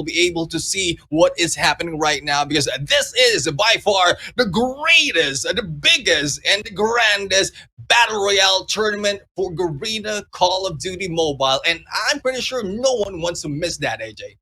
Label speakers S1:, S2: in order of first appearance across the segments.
S1: will be able to see what is happening right now, because this is by far the greatest, the biggest, and the grandest Battle Royale tournament for Garena Call of Duty Mobile. And I'm pretty sure no one wants to miss that, AJ.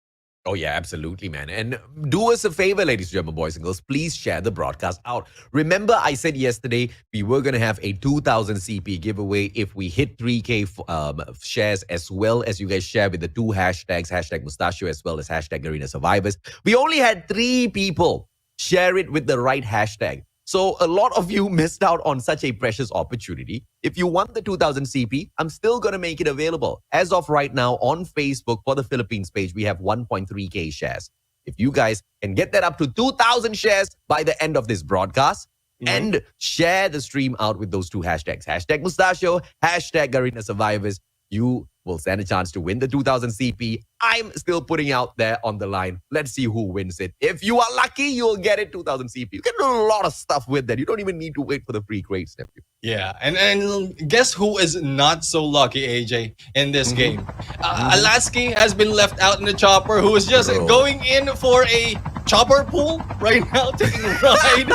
S2: Oh, yeah, absolutely, man. And do us a favor, ladies and gentlemen, boys and girls, please share the broadcast out. Remember, I said yesterday we were going to have a 2,000 CP giveaway if we hit 3K shares, as well as you guys share with the two hashtags, hashtag Mustachio as well as hashtag Garena Survivors. We only had 3 people share it with the right hashtag. So a lot of you missed out on such a precious opportunity. If you want the 2000 CP, I'm still going to make it available. As of right now on Facebook for the Philippines page, we have 1.3K shares. If you guys can get that up to 2,000 shares by the end of this broadcast, and share the stream out with those two hashtags, hashtag Mustachio, hashtag Garena Survivors, you will stand a chance to win the 2000 CP. I'm still putting out there on the line. Let's see who wins it. If you are lucky, you'll get it 2000 CP. You can do a lot of stuff with that. You don't even need to wait for the free crates.
S1: Yeah, and guess who is not so lucky, AJ, in this game? Alaski has been left out in the chopper, who is just going in for a chopper pool right now, taking a ride,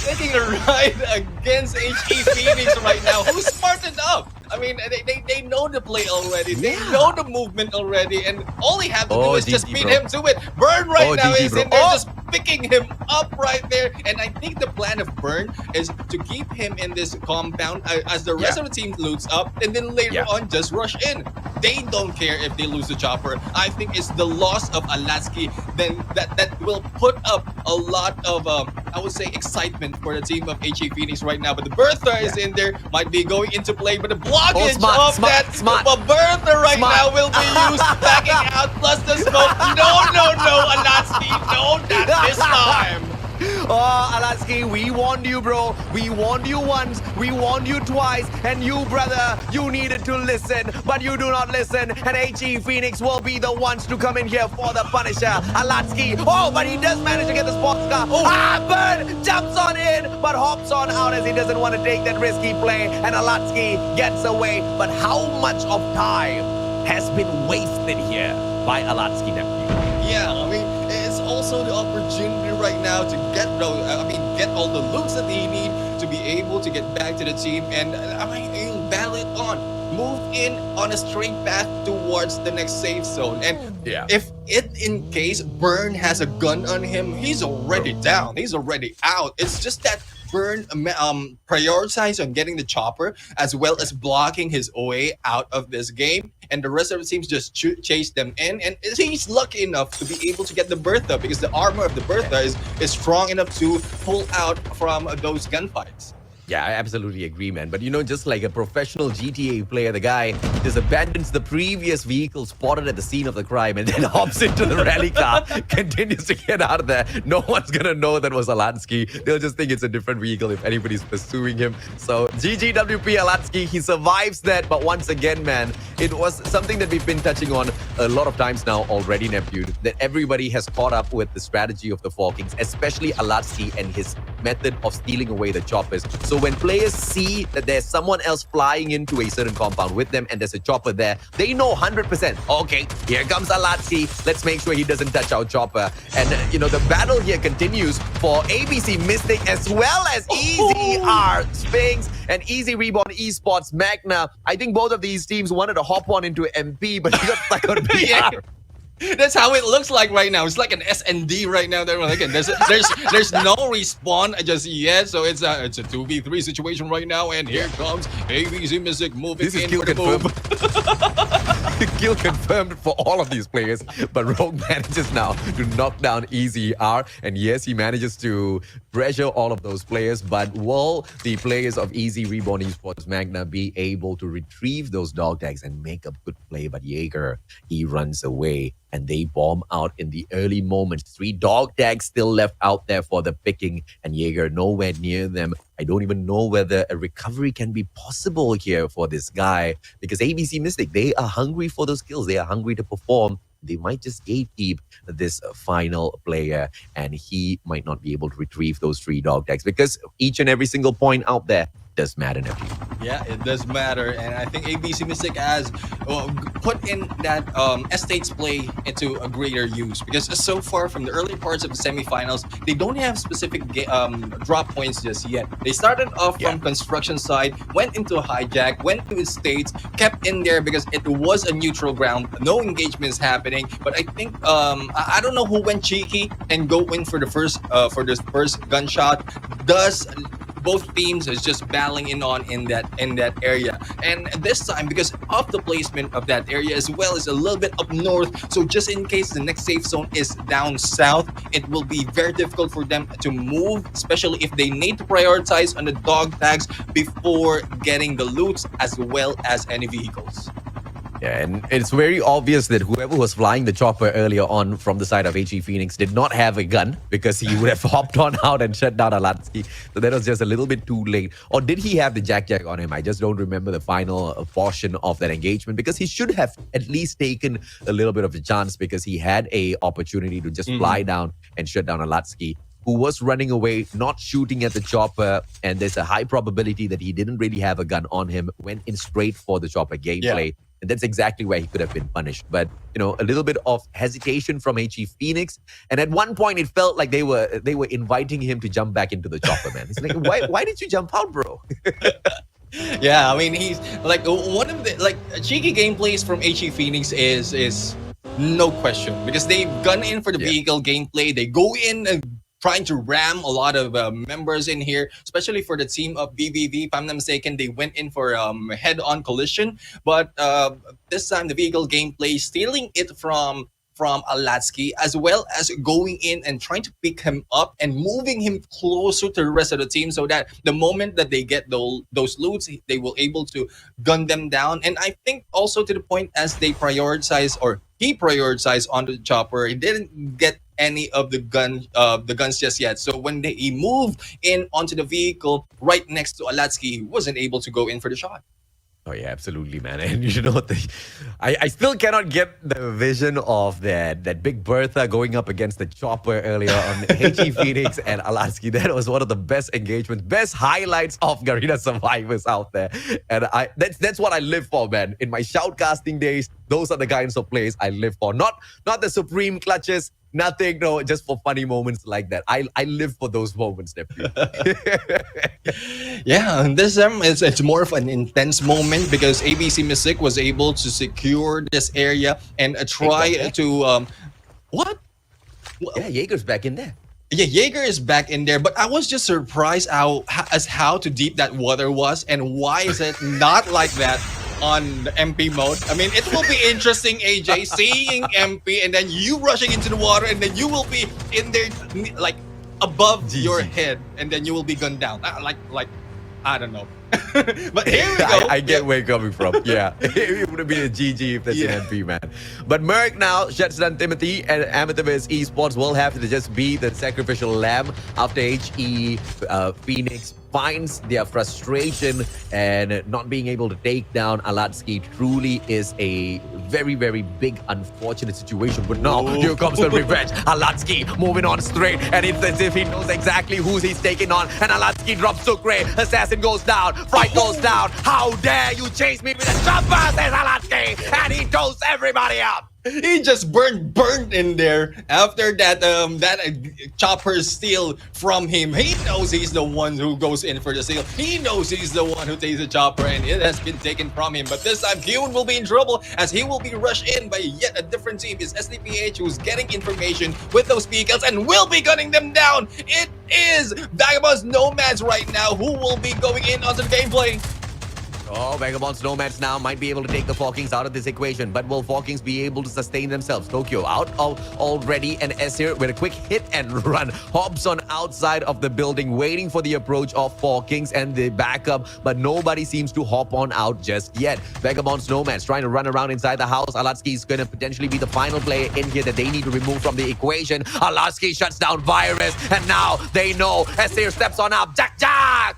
S1: taking a ride against HE Phoenix right now, who's smartened up. I mean, they know the play already. They know the movement already, and all they have to do is just beat him to it. Burn right now is in there, just picking him up right there. And I think the plan of Burn is to keep him in this compound as the rest of the team loots up, and then later on just rush in. They don't care if they lose the chopper. I think it's the loss of Alaski then that will put up a lot of I would say excitement for the team of HE Phoenix right now. But the Bertha is in there, might be going into play, but the blockage of that Bertha right now will be used, backing out plus the smoke. No, Alaski, no, not this time.
S2: Oh, Alaski, we warned you, bro. We warned you once, we warned you twice, and you, brother, you needed to listen, but you do not listen, and HE Phoenix will be the ones to come in here for the Punisher. Alaski, but he does manage to get the sports car. Burn jumps on in, but hops on out as he doesn't want to take that risky play, and Alaski gets away. But how much of time has been wasted here by Alaski, nephew?
S1: Yeah, I mean, it's also the opportunity right now to get all the loots that they need to be able to get back to the team, and battle it on, move in on a straight path towards the next safe zone. And if in case Burn has a gun on him, he's already down, he's already out. It's just that Burn prioritize on getting the chopper as well as blocking his way out of this game, and the rest of the teams just chase them in, and he's lucky enough to be able to get the Bertha because the armor of the Bertha is strong enough to pull out from those gunfights.
S2: Yeah, I absolutely agree, man. But just like a professional GTA player, the guy just abandons the previous vehicle spotted at the scene of the crime and then hops into the rally car, continues to get out of there. No one's going to know that was Alansky. They'll just think it's a different vehicle if anybody's pursuing him. So GGWP Alansky, he survives that. But once again, man, it was something that we've been touching on a lot of times now already, nephew, that everybody has caught up with the strategy of the Four Kings, especially Alansky and his method of stealing away the choppers. So when players see that there's someone else flying into a certain compound with them and there's a chopper there, they know 100%, okay, here comes Alatsky, let's make sure he doesn't touch our chopper. And, the battle here continues for ABC Mystic as well as Easy R Sphinx and Easy Reborn Esports Magna. I think both of these teams wanted to hop on into MP, but he got stuck on PR.
S1: That's how it looks like right now. It's like an SND right now. There's no respawn just yet, so it's a 2v3 situation right now. And here comes ABC Mystic moving in for the move.
S2: Kill confirmed for all of these players, but Rogue manages now to knock down Easy R, and yes, he manages to pressure all of those players. But will the players of Easy Reborn Esports Magna be able to retrieve those dog tags and make a good play? But Jaeger, he runs away, and they bomb out in the early moments. 3 dog tags still left out there for the picking, and Jaeger nowhere near them. I don't even know whether a recovery can be possible here for this guy, because ABC Mystic, they are hungry for those kills. They are hungry to perform. They might just gatekeep this final player, and he might not be able to retrieve those 3 dog tags, because each and every single point out there, does matter, nephew.
S1: Yeah, it does matter, and I think ABC Mystic has put in that estates play into a greater use, because so far from the early parts of the semifinals, they don't have specific drop points just yet. They started off from construction side, went into a hijack, went to estates, kept in there because it was a neutral ground, no engagements happening. But I think I don't know who went cheeky and go in for the first gunshot. Does both teams is just battling in that area, and this time, because of the placement of that area as well, is a little bit up north, so just in case the next safe zone is down south, it will be very difficult for them to move, especially if they need to prioritize on the dog tags before getting the loots as well as any vehicles.
S2: Yeah, and it's very obvious that whoever was flying the chopper earlier on from the side of HE Phoenix did not have a gun, because he would have hopped on out and shut down Alatsky. So that was just a little bit too late. Or did he have the Jack on him? I just don't remember the final portion of that engagement, because he should have at least taken a little bit of a chance, because he had a opportunity to just fly down and shut down Alatsky, who was running away, not shooting at the chopper, and there's a high probability that he didn't really have a gun on him, went in straight for the chopper gameplay. Yeah. And that's exactly where he could have been punished. But, you know, a little bit of hesitation from HE Phoenix. And at one point, it felt like they were inviting him to jump back into the chopper, man. It's like, why did you jump out, bro?
S1: Yeah, I mean, he's like one of the cheeky gameplays from HE Phoenix is no question, because they've gone in for the vehicle gameplay. They go in and trying to ram a lot of members in here, especially for the team of BVV. If I'm not mistaken, they went in for head-on collision. But this time, the vehicle gameplay, stealing it from Alatsky, as well as going in and trying to pick him up and moving him closer to the rest of the team, so that the moment that they get those loots, they will able to gun them down. And I think also to the point, as they prioritize, or he prioritized onto the chopper, he didn't get any of the guns just yet. So when he moved in onto the vehicle right next to Alatsky, he wasn't able to go in for the shot.
S2: Oh yeah, absolutely, man. And you know, I still cannot get the vision of that Big Bertha going up against the chopper earlier on HE Phoenix and Alatsky. That was one of the best engagements, best highlights of Garena Survivors out there. And that's what I live for, man. In my shoutcasting days, those are the kinds of plays I live for. Not the supreme clutches, nothing, no, just for funny moments like that. I live for those moments, nephew.
S1: Yeah, and this it's more of an intense moment, because ABC Mystic was able to secure this area and try to what?
S2: Yeah, Jaeger's back in there.
S1: Yeah, Jaeger is back in there, but I was just surprised how deep that water was, and why is it not like that on the MP mode. I mean, it will be interesting, AJ, seeing MP and then you rushing into the water, and then you will be in there like above your head, and then you will be gunned down. Like I don't know. But here we go.
S2: I get where you're coming from. Yeah, it would have been a GG if that's an MP, man. But Merc now shuts down Timothy, and Amethyst Esports will have to just be the sacrificial lamb after HE Phoenix finds their frustration, and not being able to take down Alatsky truly is a very, very big unfortunate situation. But now here comes the revenge. Alatsky moving on straight, and it's as if he knows exactly who he's taking on. And Alatsky drops so great. Assassin goes down. Fright goes down. How dare you chase me with a chopper, says Alatsky, and he tows everybody out.
S1: He just burned in there after that chopper steal from him. He knows he's the one who goes in for the steal. He knows he's the one who takes the chopper, and it has been taken from him. But this time, Kyun will be in trouble, as he will be rushed in by yet a different team. It's SDPH who's getting information with those vehicles and will be gunning them down. It is Vagabond's Nomads right now who will be going in onto the gameplay.
S2: Oh, Vagabond's Nomads now might be able to take the Falkings out of this equation, but will Falkings be able to sustain themselves? Tokyo out already, and S here with a quick hit and run. Hobbs on outside of the building, waiting for the approach of Falkings and the backup, but nobody seems to hop on out just yet. Vagabond's Nomads trying to run around inside the house. Alatsky is going to potentially be the final player in here that they need to remove from the equation. Alatsky shuts down Virus, and now they know. S here steps on up. Jack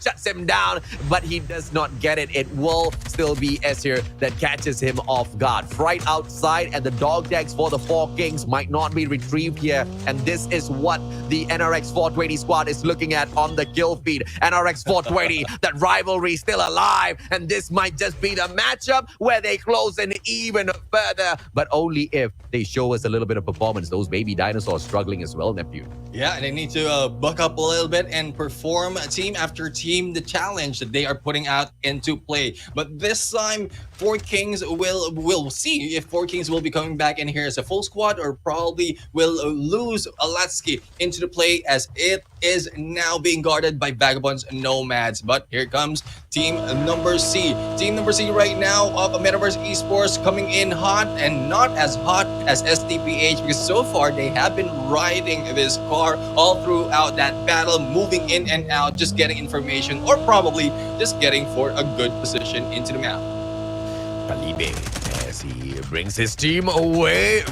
S2: shuts him down, but he does not get it. It will still be Esir that catches him off guard. Fright outside, and the dog tags for the Four Kings might not be retrieved here. And this is what the NRX 420 squad is looking at on the kill feed. NRX 420, that rivalry still alive. And this might just be the matchup where they close in even further, but only if they show us a little bit of performance. Those baby dinosaurs struggling as well, Neptune.
S1: Yeah, they need to buck up a little bit and perform team after team the challenge that they are putting out into play. But this time, Four Kings will see if Four Kings will be coming back in here as a full squad, or probably will lose Alatsky into the play, as it is now being guarded by Vagabonds and Nomads. But here comes team number C. Team number C right now of Metaverse Esports coming in hot, and not as hot as SDPH, because so far they have been riding this car all throughout that battle, moving in and out, just getting information, or probably just getting for a good position into the map.
S2: Palibe, as he brings his team away.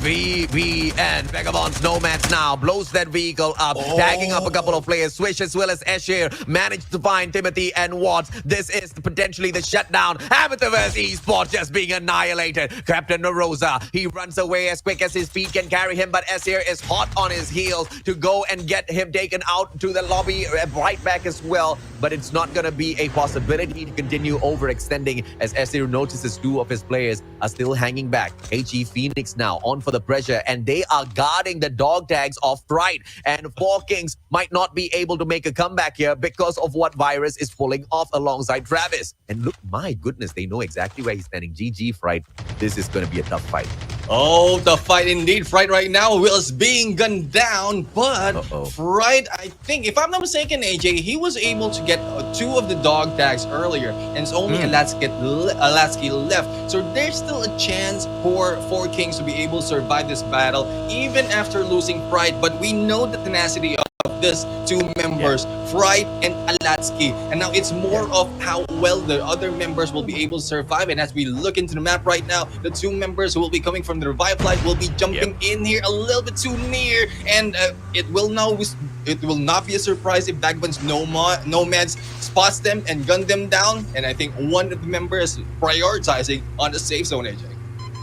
S2: And Vagabonds Nomads now blows that vehicle up, tagging up a couple of players. Swish as well as Escher managed to find Timothy and Watts. This is potentially the shutdown. Metaverse Esports just being annihilated. Captain Narosa, he runs away as quick as his feet can carry him, but Escher is hot on his heels to go and get him taken out to the lobby right back as well. But it's not going to be a possibility to continue overextending, as Escher notices two of his players are still hanging back. HE Phoenix now on for the pressure, and they are guarding the dog tags of Fright. And Four Kings might not be able to make a comeback here because of what Virus is pulling off alongside Travis. And look, my goodness, they know exactly where he's standing. GG, Fright. This is going to be a tough fight.
S1: Oh, the fight indeed. Fright right now is being gunned down, but Fright, I think, if I'm not mistaken, AJ, he was able to get two of the dog tags earlier, and it's only Alatsky left. So there's still a chance for Four Kings to be able to survive this battle, even after losing Fright. But we know the tenacity of these two members, Fright and Alatsky. And now it's more of how well the other members will be able to survive. And as we look into the map right now, the two members who will be coming from the revive flight will be jumping in here a little bit too near. And it will not be a surprise if Vagabonds Nomads spots them and gun them down. And I think one of the members prioritizing on the safe zone, AJ.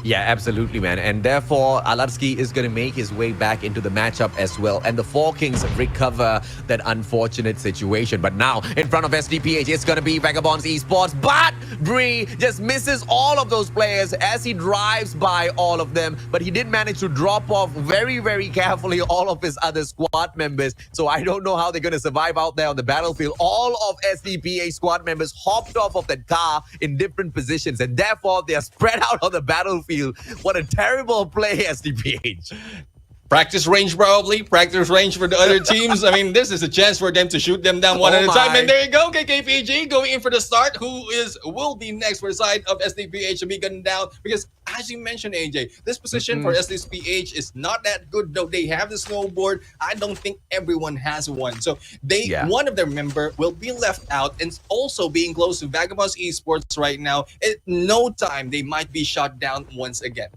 S2: Yeah, absolutely, man. And therefore, Alatsky is going to make his way back into the matchup as well. And the Four Kings recover that unfortunate situation. But now, in front of SDPH, it's going to be Vagabonds Esports. But Bree just misses all of those players as he drives by all of them. But he did manage to drop off very, very carefully all of his other squad members. So I don't know how they're going to survive out there on the battlefield. All of SDPH squad members hopped off of that car in different positions. And therefore, they are spread out on the battlefield. What a terrible play, SDPH.
S1: Practice range, probably. Practice range for the other teams. I mean, this is a chance for them to shoot them down one at a time. And there you go, KKPG going in for the start. Will be next for the side of SDPH to be gunned down? Because as you mentioned, AJ, this position for SDPH is not that good, though. They have the snowboard. I don't think everyone has one. So one of their member will be left out, and also being close to Vagabonds Esports right now. At no time, they might be shot down once again.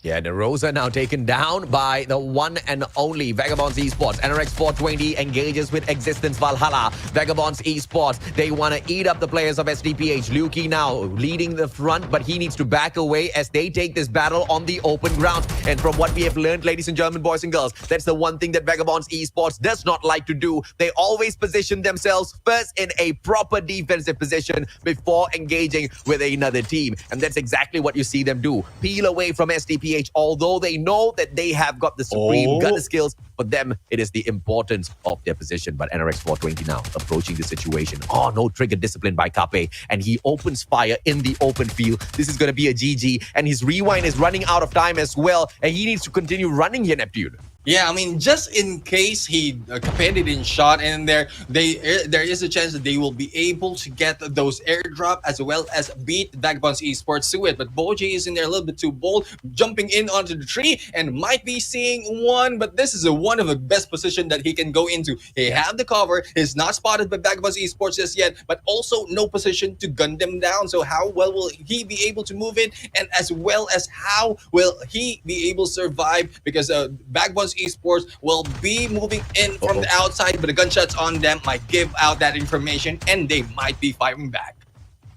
S2: Yeah, Narosa now taken down by the one and only Vagabonds Esports. NRX 420 engages with Existence Valhalla. Vagabonds Esports, they want to eat up the players of SDPH. Luki now leading the front, but he needs to back away as they take this battle on the open ground. And from what we have learned, ladies and gentlemen, boys and girls, that's the one thing that Vagabonds Esports does not like to do. They always position themselves first in a proper defensive position before engaging with another team. And that's exactly what you see them do. Peel away from SDPH. Although they know that they have got the supreme gunner skills, for them, it is the importance of their position. But NRX 420 now approaching the situation. Oh, no trigger discipline by Kape. And he opens fire in the open field. This is going to be a GG. And his rewind is running out of time as well. And he needs to continue running here, Neptune.
S1: Yeah, I mean, just in case he didn't shot in there, there is a chance that they will be able to get those airdrop as well as beat Vagabonds Esports to it. But Boji is in there a little bit too bold, jumping in onto the tree and might be seeing one. But this is one of the best position that he can go into. He have the cover. He's not spotted by Vagabonds Esports just yet, but also no position to gun them down. So how well will he be able to move it, and as well as how will he be able to survive? Because Vagabonds Esports will be moving in from the outside, but the gunshots on them might give out that information, and they might be firing back.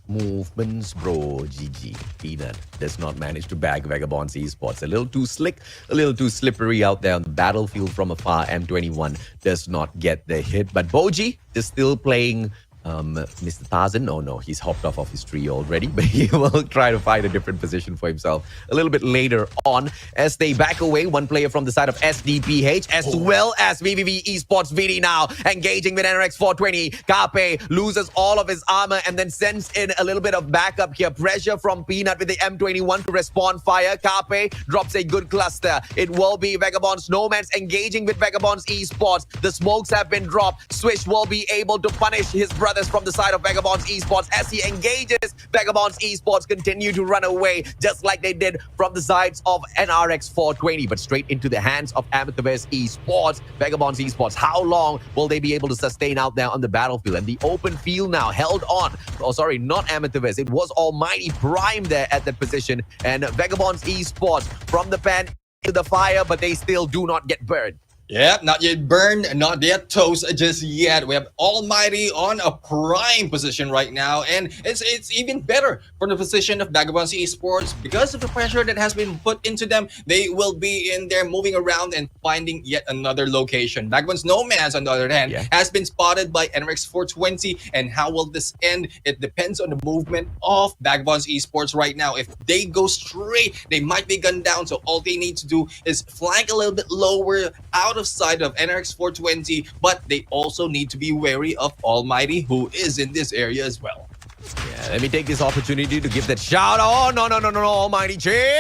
S2: movements, bro. GG. Peanut does not manage to bag Vagabond's esports. A little too slick, a little too slippery out there on the battlefield from afar. M21 does not get the hit. But Boji is still playing Mr. Tarzan. Oh no, he's hopped off of his tree already, but he will try to find a different position for himself a little bit later on as they back away. One player from the side of SDPH as well as VVV Esports VD now engaging with NRX 420. Carpe loses all of his armor and then sends in a little bit of backup here. Pressure from Peanut with the M21 to respond fire. Carpe drops a good cluster. It will be Vagabond's Nomads engaging with Vagabond's Esports. The smokes have been dropped. Swish will be able to punish his brothers from the side of Vagabond's Esports as he engages. Vagabond's Esports continue to run away just like they did from the sides of NRX 420, but straight into the hands of Amethyst Esports. Vagabond's Esports, how long will they be able to sustain out there on the battlefield? And the open field now held on. Oh, sorry, not Amethyst. It was Almighty Prime there at that position. And Vagabond's Esports from the pan to the fire, but they still do not get burned.
S1: Yeah, not yet burned, not yet toast just yet. We have Almighty on a prime position right now, and it's even better for the position of Vagabond's Esports because of the pressure that has been put into them. They will be in there moving around and finding yet another location. Vagabond's Nomads, on the other hand, has been spotted by NRX 420, and how will this end? It depends on the movement of Vagabond's Esports right now. If they go straight, they might be gunned down, so all they need to do is flank a little bit lower out of side of NRX 420, but they also need to be wary of Almighty, who is in this area as well.
S2: Yeah, let me take this opportunity to give that shout out. No, Almighty Chase!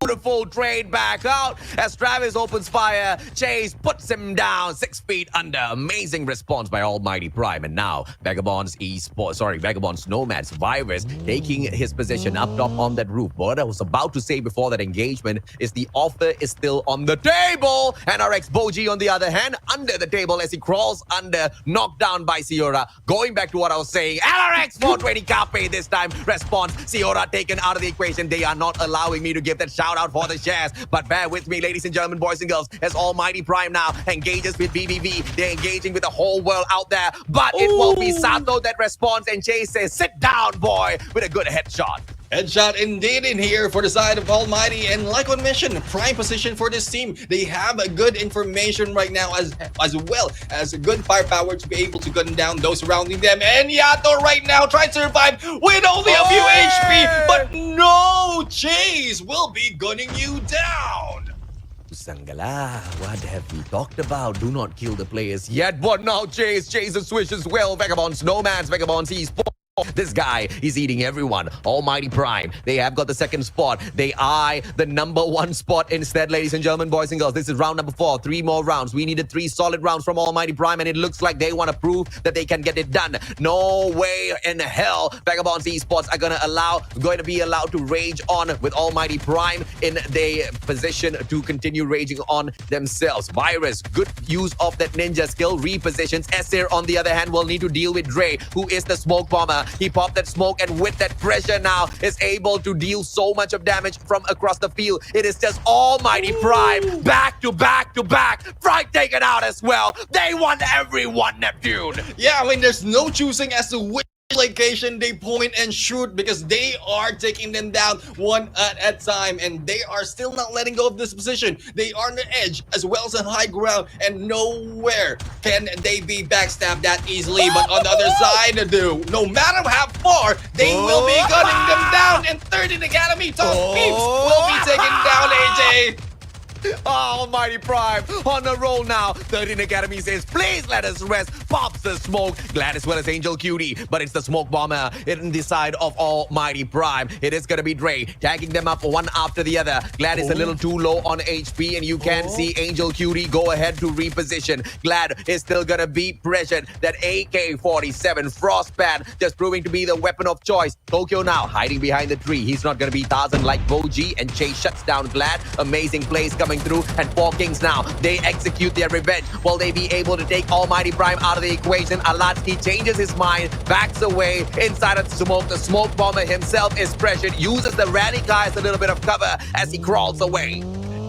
S2: Beautiful trade back out as Travis opens fire. Chase puts him down 6 feet under. Amazing response by Almighty Prime. And now Vagabond's Nomad Survivors taking his position up top on that roof. What I was about to say before that engagement is the offer is still on the table. NRX Boji on the other hand under the table as he crawls under, knocked down by Ciora. Going back to what I was saying, NRX 420 Carpe this time response. Ciora taken out of the equation. They are not allowing me to give that shout out for the shares, but bear with me, ladies and gentlemen, boys and girls, as Almighty Prime now engages with BBV. They're engaging with the whole world out there, but it will be Sato that responds, and Chase says, sit down, boy, with a good headshot.
S1: Headshot indeed in here for the side of Almighty, and like I mentioned, prime position for this team. They have a good information right now as well as a good firepower to be able to gun down those surrounding them. And Yato right now trying to survive with only a few HP, but no, Chase will be gunning you down.
S2: Sangala, what have we talked about? Do not kill the players yet, but now Chase and Swish as well. Vagabond's Nomads, Vagabond's Esports. This guy is eating everyone. Almighty Prime. They have got the second spot. They eye the number one spot instead, ladies and gentlemen, boys and girls. This is round number 4. 3 more rounds. We needed 3 solid rounds from Almighty Prime, and it looks like they want to prove that they can get it done. No way in hell Vagabond's Esports are going to be allowed to rage on with Almighty Prime in their position to continue raging on themselves. Virus, good use of that ninja skill, repositions. Esir, on the other hand, will need to deal with Dre, who is the smoke bomber. He popped that smoke, and with that pressure now is able to deal so much of damage from across the field. It is just Almighty Prime back to back to back. Prime taken out as well. They want everyone, Neptune.
S1: Yeah, I mean, there's no choosing as to which location they point and shoot because they are taking them down one at a time, and they are still not letting go of this position. They are on the edge as well as on high ground, and nowhere can they be backstabbed that easily. But on the other side, no matter how far, they will be gunning them down, and 13 Academy top peeps will be taken down, AJ.
S2: Almighty Prime on the roll now. 13 Academy says, please let us rest. Pops the smoke. Glad as well as Angel Cutie, but it's the smoke bomber in the side of Almighty Prime. It is going to be Dre tagging them up one after the other. Glad is a little too low on HP, and you can see Angel Cutie go ahead to reposition. Glad is still going to be pressured. That AK-47 Frostpan just proving to be the weapon of choice. Tokyo now hiding behind the tree. He's not going to be Tarzan like Boji, and Chase shuts down Glad. Amazing plays coming through, and 4 Kings now, they execute their revenge. Will they be able to take Almighty Prime out of the equation? Alatsky changes his mind, backs away inside of the smoke. The smoke bomber himself is pressured, uses the rally car as a little bit of cover as he crawls away.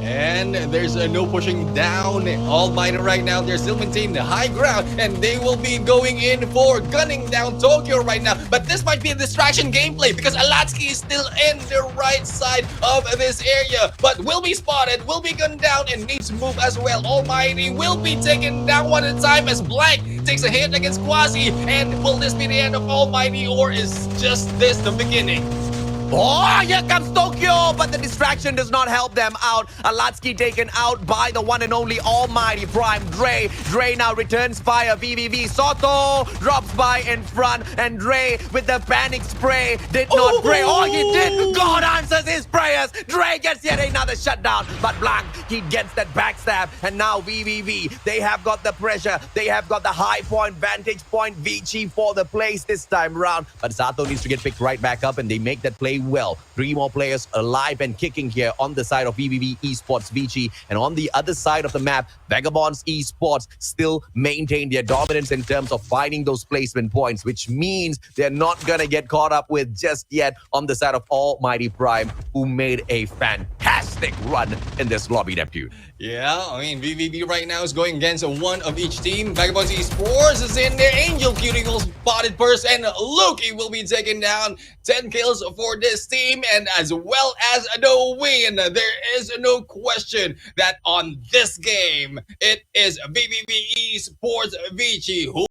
S1: And there's no pushing down Almighty right now. They're still maintaining the high ground, and they will be going in for gunning down Tokyo right now. But this might be a distraction gameplay because Alatsky is still in the right side of this area, but will be spotted, will be gunned down, and needs to move as well. Almighty will be taken down one at a time as Blank takes a hit against Quasi. And will this be the end of Almighty, or is just this the beginning?
S2: Oh, here comes Tokyo, but the distraction does not help them out. Alatsky taken out by the one and only Almighty Prime Dre. Dre now returns fire. VVV Soto drops by in front, and Dre with the panic spray did not pray. Oh, he did. God answers his prayers. Dre gets yet another shutdown, but Blank, he gets that backstab, and now VVV, they have got the pressure. They have got the high point, vantage point, Vici for the place this time round. But Sato needs to get picked right back up, and they make that play well. 3 more players alive and kicking here on the side of VVV Esports Vici, and on the other side of the map, Vagabonds Esports still maintain their dominance in terms of finding those placement points, which means they're not gonna get caught up with just yet on the side of Almighty Prime, who made a fantastic run in this lobby, Neptune.
S1: Yeah, I mean, VVV right now is going against one of each team. Vagabonds Esports is in there. Angel Cuticle spotted first, and Loki will be taken down. 10 kills for this team, and as well as the win. There is no question that on this game, it is VVV Esports Vici who